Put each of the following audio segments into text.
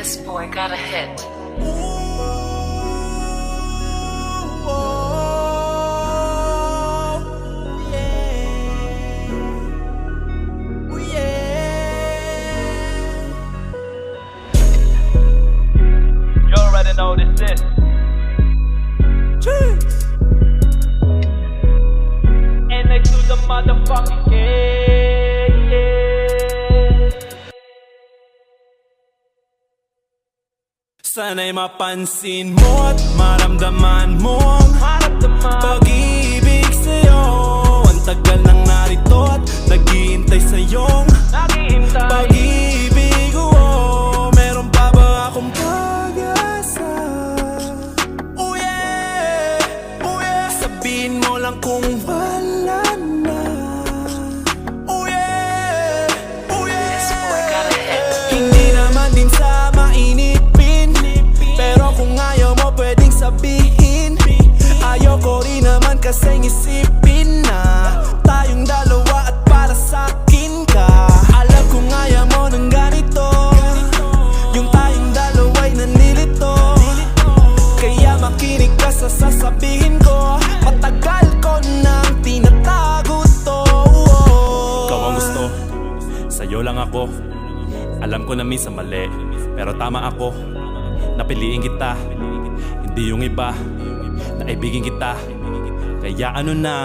This boy got a hit. You already know this is and next to the motherfucking game, Sana'y mapansin mo at maramdaman mo ang pag-ibig sa'yo. Ang tagal nang narito at naghihintay sa'yong pag-ibig. Meron pa ba akong pag-asa? Oh yeah, oh yeah. Sabihin mo lang kung wala na. Oh yeah, oh yeah. This boy got a hit. Hindi naman din sa mainipin, pero kung ayaw mo pwedeng sabihin. Ayoko rin naman kasing isipin na tayong dalawa at para sa'kin ka. Alam kong ayaw mo ng ganito, yung tayong dalawa'y nanlilito. Kaya makinig ka sa sasabihin ko, matagal ko nang tinatago to. Ikaw ang gusto, sa'yo lang ako. Alam ko na minsan mali, pero tama ako. Napiliin kita, hindi yung iba. Naibigin kita, kaya ano na.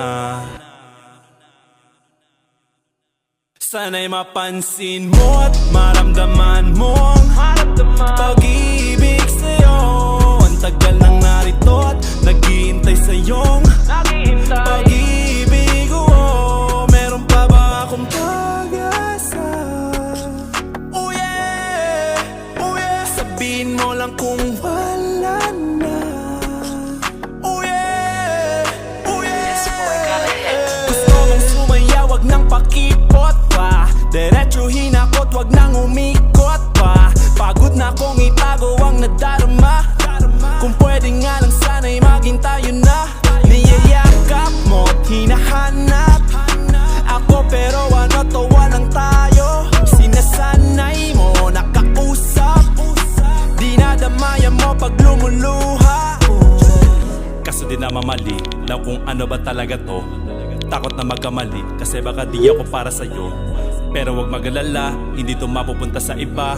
Sana'y mapansin mo at maramdaman mo ang pag-ibig sa'yo. Ang tagal nang narito at naghihintay sa'yong pag-ibig. Meron pa ba akong pag-asa? Oh yeah, oh yeah. Sabihin mo lang kung wala na. Oh yeah, oh yeah. This boy got a hit. Gusto mong sumaya, wag nang pakipot pa. Diretsuhin ako't wag nang umikot pa. Pagod na kong itago ang nadarama. Kung pwede nga lang sana'y maging tayo na. Niyayakap mo't hinahanap ako, pero ano to, walang tayo. Sinasanay mo, nakausap. Dinadamayan mo pag lumuluha. Kaso di naman mali, alam kung ano ba talaga to. Takot na magkamali, kasi baka di ako para sa'yo. Pero wag mag-alala, hindi to mapupunta sa iba.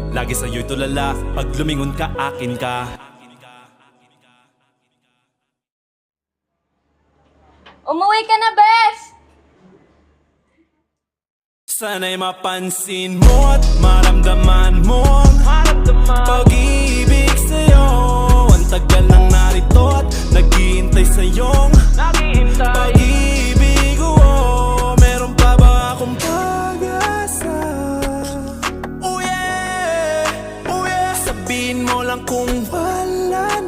Lagi sa'yo'y tulala, pag lumingon ka, akin ka. Umuwi ka na, Bes! Sana'y mapansin mo at maramdaman mo ang pag-ibig sa'yo. Ang tagal nang narito at naghihintay sa'yong pag-ibig. Meron pa ba akong pag-asa? Oh yeah, oh yeah. Sabihin mo lang kung wala